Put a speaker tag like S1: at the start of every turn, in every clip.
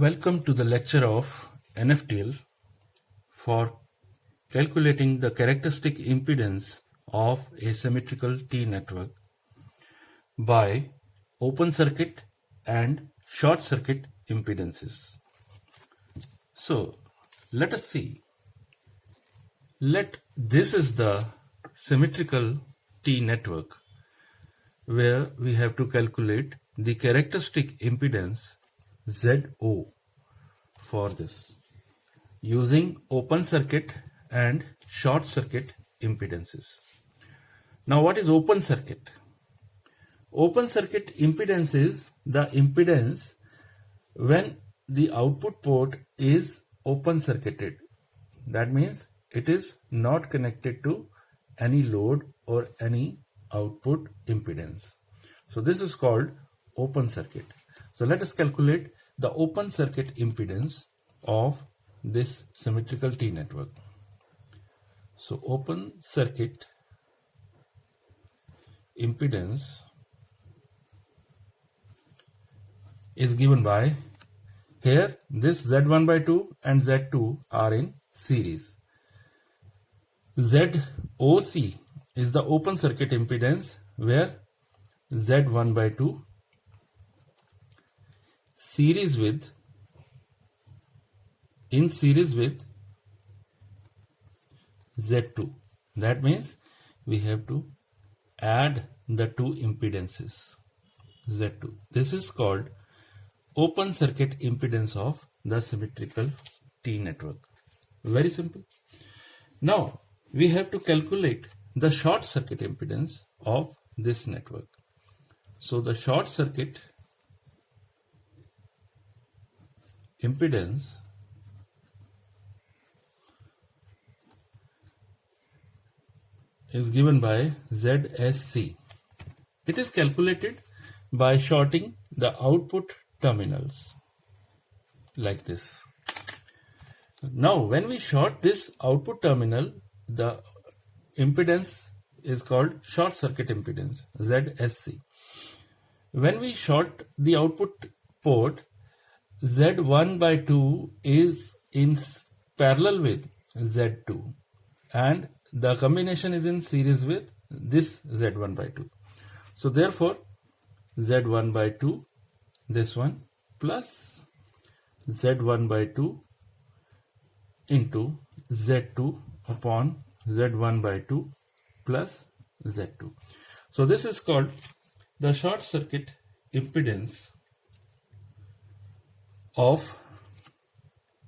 S1: Welcome to the lecture of NFTL for calculating the characteristic impedance of a symmetrical T network by open circuit and short circuit impedances. So let us see. This is the symmetrical T network where we have to calculate the characteristic impedance ZO for this using open circuit and short circuit impedances. Now what is open circuit? Open circuit impedance is the impedance when the output port is open circuited. That means it is not connected to any load or any output impedance. So this is called open circuit. So let us calculate the open circuit impedance of this symmetrical T network. So open circuit impedance is given by, here this Z1 by 2 and Z2 are in series. ZOC is the open circuit impedance where Z1 by 2 in series with Z2. That means we have to add the two impedances Z2. This is called open circuit impedance of the symmetrical T network. Very simple. Now we have to calculate the short circuit impedance of this network. So the short circuit impedance is given by ZSC. It is calculated by shorting the output terminals like this. Now when we short this output terminal, the impedance is called short circuit impedance, ZSC. When we short the output port, Z1 by 2 is in parallel with Z2 and the combination is in series with this Z1 by 2. So therefore Z1 by 2, this one, plus Z1 by 2 into Z2 upon Z1 by 2 plus Z2. So this is called the short circuit impedance of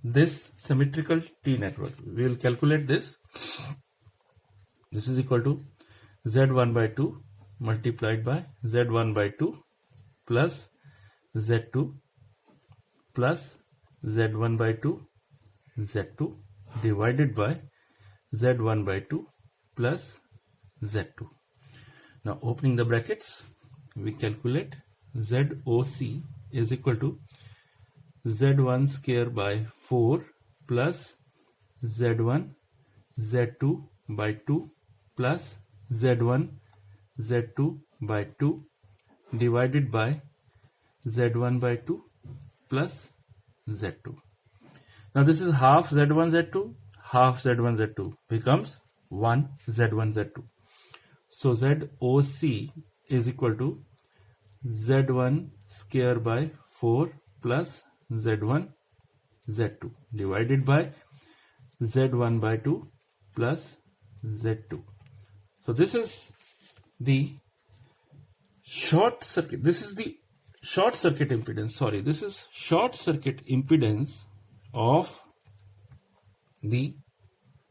S1: this symmetrical T network. We will calculate this. This is equal to Z1 by 2 multiplied by Z1 by 2 plus Z2 plus Z1 by 2 Z2 divided by Z1 by 2 plus Z2. Now opening the brackets, we calculate ZOC is equal to Z1 square by 4 plus Z1 Z2 by 2 plus Z1 Z2 by 2 divided by Z1 by 2 plus Z2. Now this is half Z1 Z2, half Z1 Z2 becomes 1 Z1 Z2. So ZOC is equal to Z1 square by 4 plus Z1 Z2 divided by Z1 by 2 plus Z2. So this is the short circuit. This is the short circuit impedance. Sorry, this is short circuit impedance of the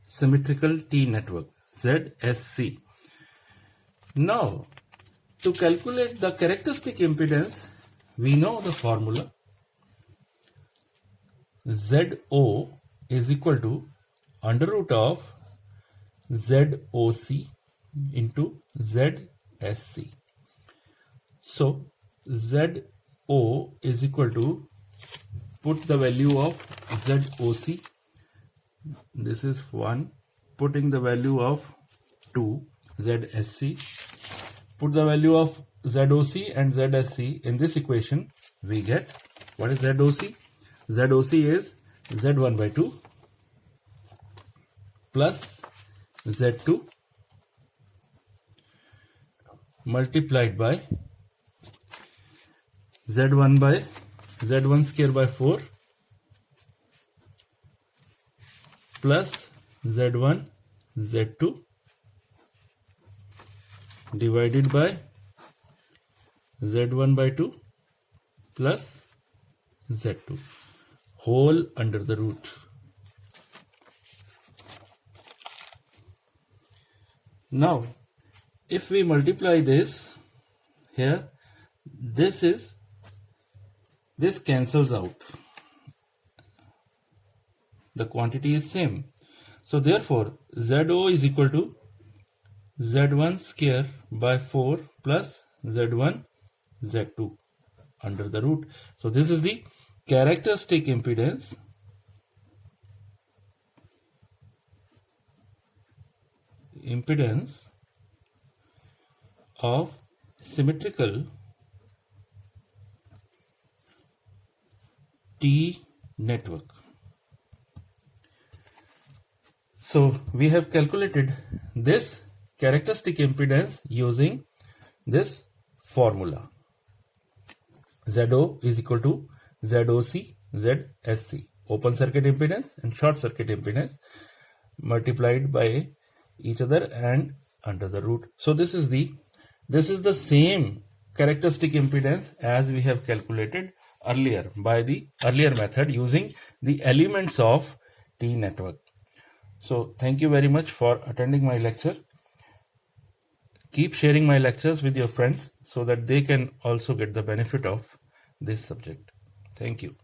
S1: symmetrical T network, ZSC. Now to calculate the characteristic impedance, we know the formula. ZO is equal to under root of ZOC into ZSC. So ZO is equal to, put the value of ZOC, this is 1, putting the value of 2, ZSC, put the value of ZOC and ZSC in this equation, we get, what is ZOC? ZOC is Z1 by 2 plus Z2 multiplied by Z1 square by 4 plus Z1 Z2 divided by Z1 by 2 plus Z2 whole under the root. Now if we multiply this here, this cancels out. The quantity is same. So therefore ZO is equal to Z1 square by 4 plus Z1 Z2 under the root. So this is the characteristic impedance of symmetrical T network. So we have calculated this characteristic impedance using this formula. ZO is equal to ZOC ZSC, open circuit impedance and short circuit impedance multiplied by each other and under the root. So this is the same characteristic impedance as we have calculated earlier by the earlier method using the elements of T network. So thank you very much for attending my lecture. Keep sharing my lectures with your friends so that they can also get the benefit of this subject. Thank you.